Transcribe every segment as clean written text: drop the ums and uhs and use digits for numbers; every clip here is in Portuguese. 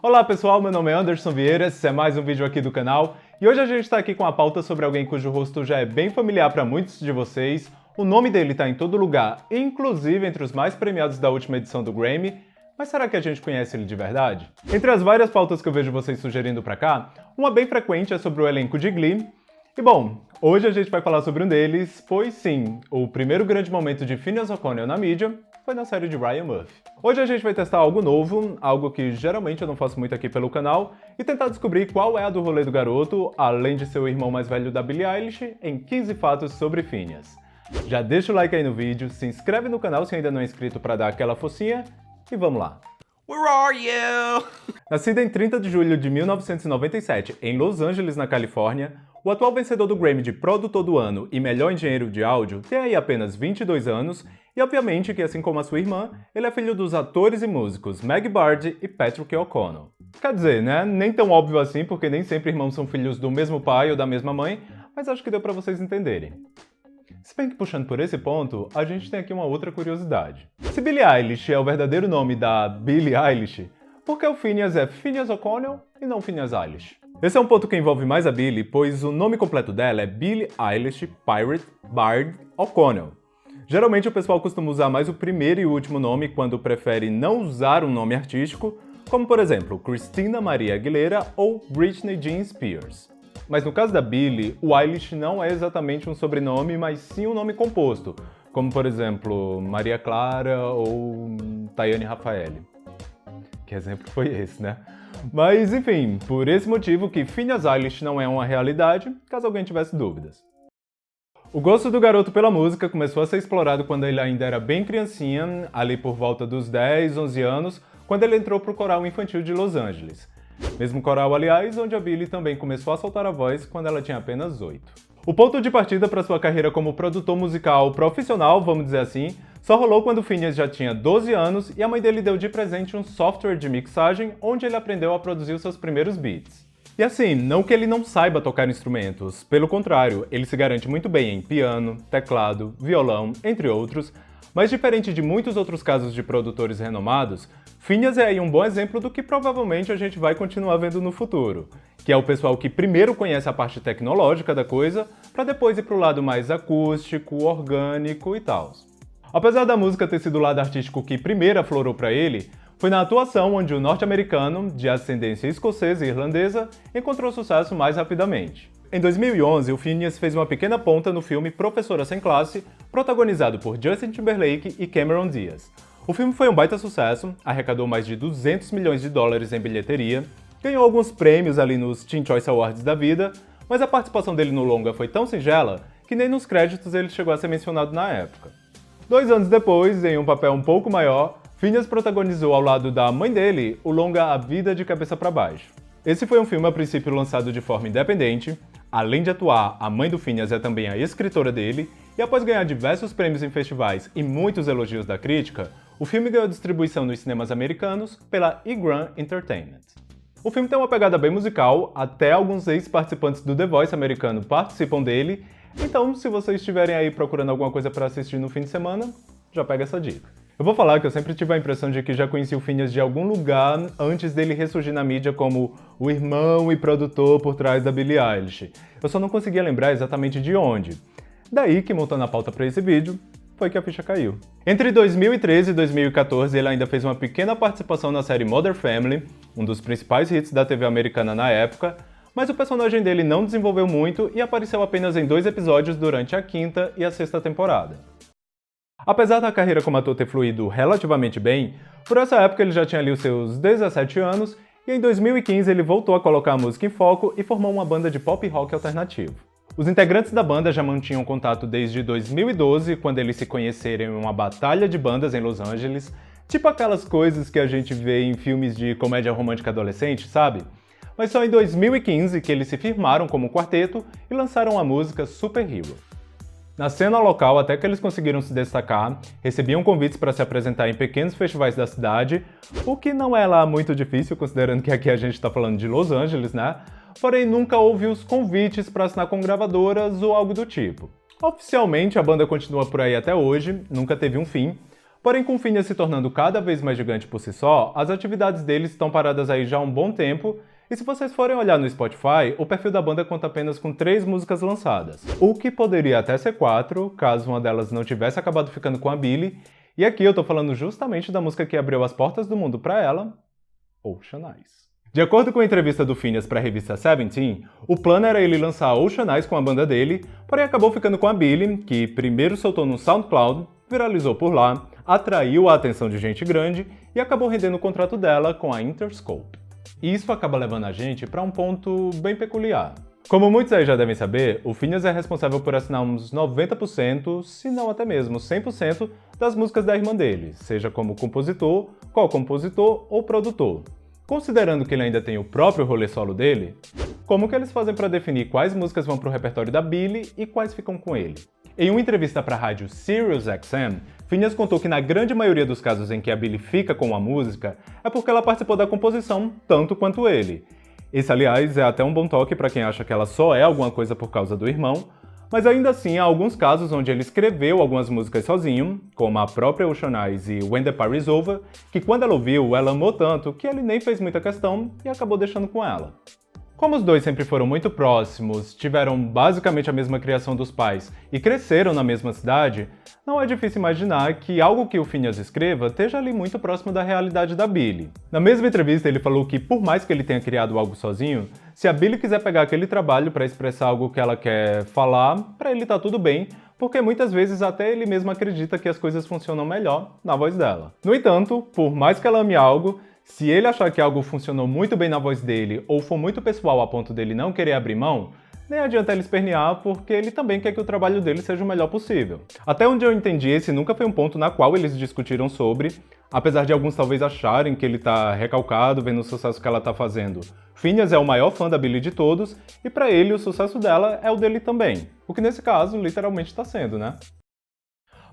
Olá pessoal, meu nome é Anderson Vieira, esse é mais um vídeo aqui do canal e hoje a gente está aqui com a pauta sobre alguém cujo rosto já é bem familiar para muitos de vocês, o nome dele está em todo lugar, inclusive entre os mais premiados da última edição do Grammy, mas será que a gente conhece ele de verdade? Entre as várias pautas que eu vejo vocês sugerindo para cá, uma bem frequente é sobre o elenco de Glee, e bom, hoje a gente vai falar sobre um deles, pois sim, o primeiro grande momento de Phineas O'Connell na mídia foi na série de Ryan Murphy. Hoje a gente vai testar algo novo, algo que geralmente eu não faço muito aqui pelo canal, e tentar descobrir qual é a do rolê do garoto, além de ser o irmão mais velho da Billie Eilish, em 15 fatos sobre Phineas. Já deixa o like aí no vídeo, se inscreve no canal se ainda não é inscrito para dar aquela focinha, e vamos lá! Where are you? Nascida em 30 de julho de 1997 em Los Angeles, na Califórnia, o atual vencedor do Grammy de Produtor do Ano e Melhor Engenheiro de Áudio tem aí apenas 22 anos e obviamente que, assim como a sua irmã, ele é filho dos atores e músicos Meg Bard e Patrick O'Connell. Quer dizer, né? Nem tão óbvio assim porque nem sempre irmãos são filhos do mesmo pai ou da mesma mãe, mas acho que deu pra vocês entenderem. Se bem que puxando por esse ponto, a gente tem aqui uma outra curiosidade. Se Billie Eilish é o verdadeiro nome da Billie Eilish, por que o Phineas é Phineas O'Connell e não Phineas Eilish? Esse é um ponto que envolve mais a Billie, pois o nome completo dela é Billie Eilish Pirate Bard O'Connell. Geralmente o pessoal costuma usar mais o primeiro e último nome quando prefere não usar um nome artístico, como por exemplo Christina Maria Aguilera ou Britney Jean Spears. Mas no caso da Billie, o Eilish não é exatamente um sobrenome, mas sim um nome composto, como por exemplo Maria Clara ou Tayane Rafaeli. Que exemplo foi esse, né? Mas enfim, por esse motivo que Phineas Eilish não é uma realidade, caso alguém tivesse dúvidas. O gosto do garoto pela música começou a ser explorado quando ele ainda era bem criancinha, ali por volta dos 10, 11 anos, quando ele entrou pro coral infantil de Los Angeles. Mesmo coral, aliás, onde a Billie também começou a soltar a voz quando ela tinha apenas 8. O ponto de partida para sua carreira como produtor musical profissional, vamos dizer assim, só rolou quando Phineas já tinha 12 anos e a mãe dele deu de presente um software de mixagem onde ele aprendeu a produzir os seus primeiros beats. E assim, não que ele não saiba tocar instrumentos, pelo contrário, ele se garante muito bem em piano, teclado, violão, entre outros, mas diferente de muitos outros casos de produtores renomados, Phineas é aí um bom exemplo do que provavelmente a gente vai continuar vendo no futuro, que é o pessoal que primeiro conhece a parte tecnológica da coisa, para depois ir pro lado mais acústico, orgânico e tal. Apesar da música ter sido o lado artístico que primeiro aflorou para ele, foi na atuação onde o norte-americano, de ascendência escocesa e irlandesa, encontrou sucesso mais rapidamente. Em 2011, o Phineas fez uma pequena ponta no filme Professora Sem Classe, protagonizado por Justin Timberlake e Cameron Diaz. O filme foi um baita sucesso, arrecadou mais de 200 milhões de dólares em bilheteria, ganhou alguns prêmios ali nos Teen Choice Awards da vida, mas a participação dele no longa foi tão singela que nem nos créditos ele chegou a ser mencionado na época. 2 anos depois, em um papel um pouco maior, Phineas protagonizou ao lado da mãe dele o longa A Vida de Cabeça para Baixo. Esse foi um filme a princípio lançado de forma independente, além de atuar, a mãe do Phineas é também a escritora dele, e após ganhar diversos prêmios em festivais e muitos elogios da crítica, o filme ganhou distribuição nos cinemas americanos pela eGrant Entertainment. O filme tem uma pegada bem musical, até alguns ex-participantes do The Voice americano participam dele, então se vocês estiverem aí procurando alguma coisa para assistir no fim de semana, já pega essa dica. Eu vou falar que eu sempre tive a impressão de que já conheci o Phineas de algum lugar antes dele ressurgir na mídia como o irmão e produtor por trás da Billie Eilish. Eu só não conseguia lembrar exatamente de onde. Daí que, montando a pauta para esse vídeo, foi que a ficha caiu. Entre 2013 e 2014, ele ainda fez uma pequena participação na série Modern Family, um dos principais hits da TV americana na época, mas o personagem dele não desenvolveu muito e apareceu apenas em 2 episódios durante a 5ª e a 6ª temporada. Apesar da carreira como ator ter fluído relativamente bem, por essa época ele já tinha ali os seus 17 anos e em 2015 ele voltou a colocar a música em foco e formou uma banda de pop rock alternativo. Os integrantes da banda já mantinham contato desde 2012, quando eles se conheceram em uma batalha de bandas em Los Angeles, tipo aquelas coisas que a gente vê em filmes de comédia romântica adolescente, sabe? Mas só em 2015 que eles se firmaram como quarteto e lançaram a música Super Hero. Na cena local, até que eles conseguiram se destacar, recebiam convites para se apresentar em pequenos festivais da cidade, o que não é lá muito difícil, considerando que aqui a gente está falando de Los Angeles, né? Porém, nunca houve os convites para assinar com gravadoras ou algo do tipo. Oficialmente, a banda continua por aí até hoje, nunca teve um fim, Porém, com o Finneas se tornando cada vez mais gigante por si só, as atividades deles estão paradas aí já há um bom tempo, e se vocês forem olhar no Spotify, o perfil da banda conta apenas com 3 músicas lançadas, o que poderia até ser 4, caso uma delas não tivesse acabado ficando com a Billie, e aqui eu tô falando justamente da música que abriu as portas do mundo pra ela, Ocean Eyes. De acordo com a entrevista do Finneas para a revista Seventeen, o plano era ele lançar Ocean Eyes com a banda dele, porém acabou ficando com a Billie, que primeiro soltou no SoundCloud, viralizou por lá, atraiu a atenção de gente grande e acabou rendendo o contrato dela com a Interscope. E isso acaba levando a gente para um ponto bem peculiar. Como muitos aí já devem saber, o Finneas é responsável por assinar uns 90%, se não até mesmo 100% das músicas da irmã dele, seja como compositor, co-compositor ou produtor. Considerando que ele ainda tem o próprio rolê solo dele, como que eles fazem para definir quais músicas vão para o repertório da Billie e quais ficam com ele? Em uma entrevista para a rádio SiriusXM, Finneas contou que na grande maioria dos casos em que a Billie fica com uma música, é porque ela participou da composição tanto quanto ele. Esse, aliás, é até um bom toque para quem acha que ela só é alguma coisa por causa do irmão, mas ainda assim há alguns casos onde ele escreveu algumas músicas sozinho, como a própria Ocean Eyes e When the Party's Over, que quando ela ouviu, ela amou tanto que ele nem fez muita questão e acabou deixando com ela. Como os dois sempre foram muito próximos, tiveram basicamente a mesma criação dos pais e cresceram na mesma cidade, não é difícil imaginar que algo que o Finneas escreva esteja ali muito próximo da realidade da Billie. Na mesma entrevista ele falou que por mais que ele tenha criado algo sozinho, se a Billie quiser pegar aquele trabalho para expressar algo que ela quer falar, para ele tá tudo bem, porque muitas vezes até ele mesmo acredita que as coisas funcionam melhor na voz dela. No entanto, por mais que ela ame algo, se ele achar que algo funcionou muito bem na voz dele ou for muito pessoal a ponto dele não querer abrir mão, nem adianta ele espernear porque ele também quer que o trabalho dele seja o melhor possível. Até onde eu entendi, esse nunca foi um ponto na qual eles discutiram sobre, apesar de alguns talvez acharem que ele tá recalcado vendo o sucesso que ela tá fazendo. Finneas é o maior fã da Billie de todos e pra ele o sucesso dela é o dele também, o que nesse caso literalmente tá sendo, né?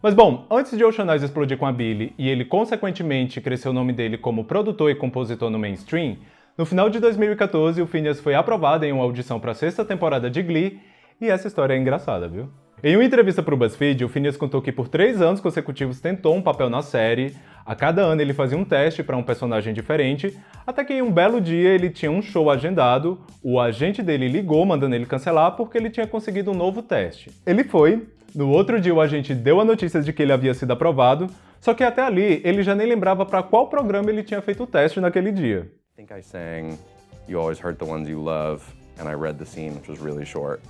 Mas bom, antes de Ocean Eyes explodir com a Billie e ele consequentemente crescer o nome dele como produtor e compositor no mainstream, no final de 2014 o Finneas foi aprovado em uma audição para a 6ª temporada de Glee, e essa história é engraçada, viu? Em uma entrevista para o BuzzFeed, o Finneas contou que por 3 anos consecutivos tentou um papel na série, a cada ano ele fazia um teste para um personagem diferente, até que em um belo dia ele tinha um show agendado, o agente dele ligou mandando ele cancelar porque ele tinha conseguido um novo teste. Ele foi. No outro dia o agente deu a notícia de que ele havia sido aprovado, só que até ali ele já nem lembrava para qual programa ele tinha feito o teste naquele dia. I think I sang You Always Hurt the Ones You Love, and I read the scene, which was really short.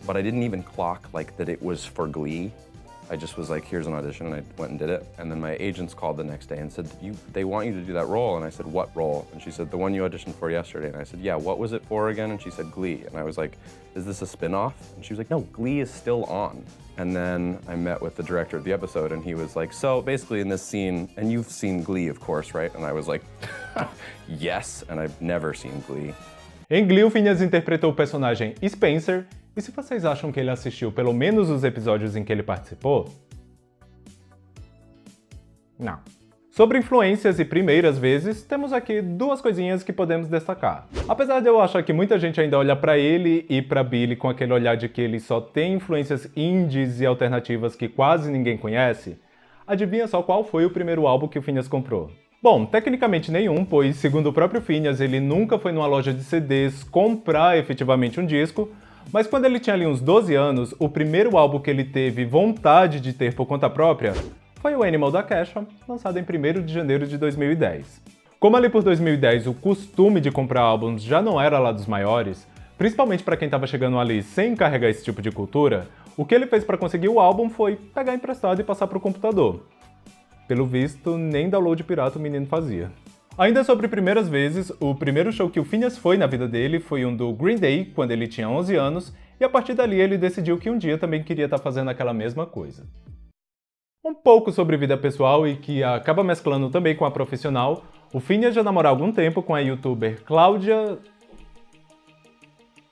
But I didn't even clock like that it was for Glee. I just was like, here's an audition, and I went and did it. And then my agents called the next day and said, they want you to do that role. And I said, what role? And she said, the one you auditioned for yesterday. And I said, yeah, what was it for again? And she said, Glee. And I was like, is this a spin-off? And she was like, no, Glee is still on. And then I met with the director of the episode, and he was like, so basically in this scene, and you've seen Glee, of course, right? And I was like, yes, and I've never seen Glee. Em Glee, o Finneas interpretou o personagem Spencer, e se vocês acham que ele assistiu pelo menos os episódios em que ele participou? Não. Sobre influências e primeiras vezes, temos aqui 2 coisinhas que podemos destacar. Apesar de eu achar que muita gente ainda olha pra ele e pra Billie com aquele olhar de que ele só tem influências indies e alternativas que quase ninguém conhece, adivinha só qual foi o primeiro álbum que o Finneas comprou? Bom, tecnicamente nenhum, pois segundo o próprio Finneas, ele nunca foi numa loja de CDs comprar efetivamente um disco, mas quando ele tinha ali uns 12 anos, o primeiro álbum que ele teve vontade de ter por conta própria foi o Animal da Kesha, lançado em 1º de janeiro de 2010. Como ali por 2010 o costume de comprar álbuns já não era lá dos maiores, principalmente para quem estava chegando ali sem carregar esse tipo de cultura, o que ele fez para conseguir o álbum foi pegar emprestado e passar para o computador. Pelo visto, nem download pirata o menino fazia. Ainda sobre primeiras vezes, o primeiro show que o Finneas foi na vida dele foi um do Green Day, quando ele tinha 11 anos, e a partir dali ele decidiu que um dia também queria estar fazendo aquela mesma coisa. Um pouco sobre vida pessoal e que acaba mesclando também com a profissional, o Finneas já namora há algum tempo com a youtuber Cláudia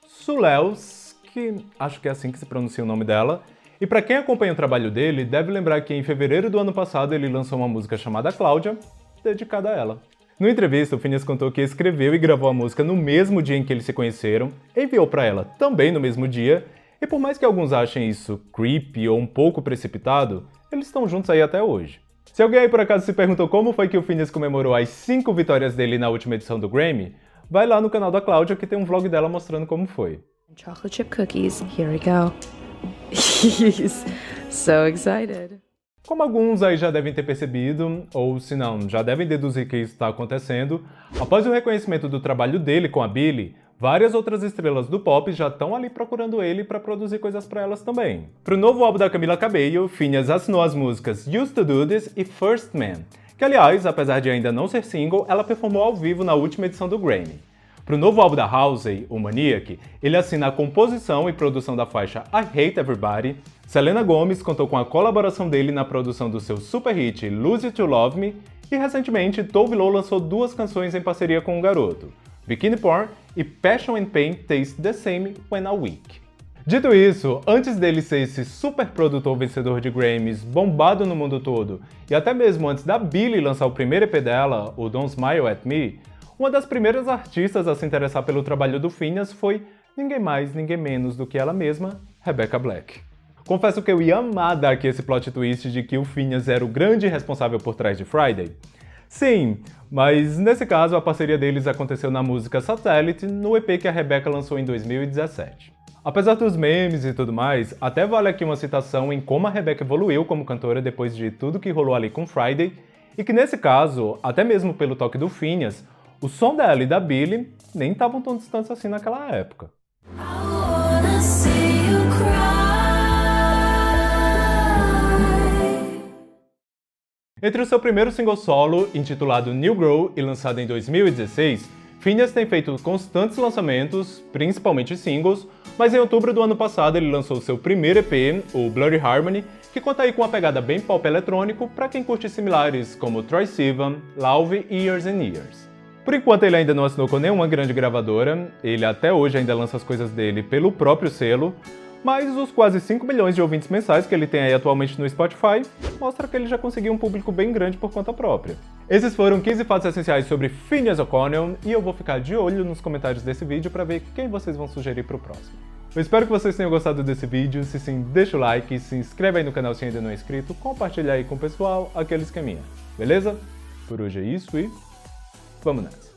Suleus, que acho que é assim que se pronuncia o nome dela, e para quem acompanha o trabalho dele, deve lembrar que em fevereiro do ano passado ele lançou uma música chamada Cláudia, dedicada a ela. Numa entrevista, o Finneas contou que escreveu e gravou a música no mesmo dia em que eles se conheceram, enviou para ela também no mesmo dia, e por mais que alguns achem isso creepy ou um pouco precipitado, eles estão juntos aí até hoje. Se alguém aí por acaso se perguntou como foi que o Finneas comemorou as 5 vitórias dele na última edição do Grammy, vai lá no canal da Cláudia que tem um vlog dela mostrando como foi. Chocolate chip cookies, here we go. He's so excited. Como alguns aí já devem ter percebido, ou se não, já devem deduzir que isso está acontecendo, após o reconhecimento do trabalho dele com a Billie, várias outras estrelas do pop já estão ali procurando ele para produzir coisas para elas também. Pro novo álbum da Camila Cabello, Finneas assinou as músicas Used to Do This e First Man, que aliás, apesar de ainda não ser single, ela performou ao vivo na última edição do Grammy. Pro novo álbum da Halsey, o Maniac, ele assina a composição e produção da faixa I Hate Everybody. Selena Gomez contou com a colaboração dele na produção do seu super hit Lose It to Love Me, e recentemente Tove Lo lançou 2 canções em parceria com o garoto, Bikini Porn e Passion and Pain Taste the Same When I'm Weak. Dito isso, antes dele ser esse super produtor vencedor de Grammys, bombado no mundo todo, e até mesmo antes da Billie lançar o primeiro EP dela, o Don't Smile at Me, uma das primeiras artistas a se interessar pelo trabalho do Finneas foi ninguém mais, ninguém menos do que ela mesma, Rebecca Black. Confesso que eu ia amar dar aqui esse plot twist de que o Finneas era o grande responsável por trás de Friday. Sim, mas nesse caso a parceria deles aconteceu na música Satellite, no EP que a Rebecca lançou em 2017. Apesar dos memes e tudo mais, até vale aqui uma citação em como a Rebecca evoluiu como cantora depois de tudo que rolou ali com Friday, e que nesse caso, até mesmo pelo toque do Finneas, o som dela e da Billie nem estavam tão distantes assim naquela época. Entre o seu primeiro single solo, intitulado New Grow e lançado em 2016, Finneas tem feito constantes lançamentos, principalmente singles, mas em outubro do ano passado ele lançou seu primeiro EP, o Bloody Harmony, que conta aí com uma pegada bem pop eletrônico para quem curte similares como Troye Sivan, Lauve e Years and Years. Por enquanto ele ainda não assinou com nenhuma grande gravadora, ele até hoje ainda lança as coisas dele pelo próprio selo, mas os quase 5 milhões de ouvintes mensais que ele tem aí atualmente no Spotify mostra que ele já conseguiu um público bem grande por conta própria. Esses foram 15 fatos essenciais sobre Finneas O'Connell e eu vou ficar de olho nos comentários desse vídeo para ver quem vocês vão sugerir para o próximo. Eu espero que vocês tenham gostado desse vídeo, se sim, deixa o like, se inscreve aí no canal se ainda não é inscrito, compartilha aí com o pessoal, aquele esqueminha, beleza? Por hoje é isso e vamos nessa!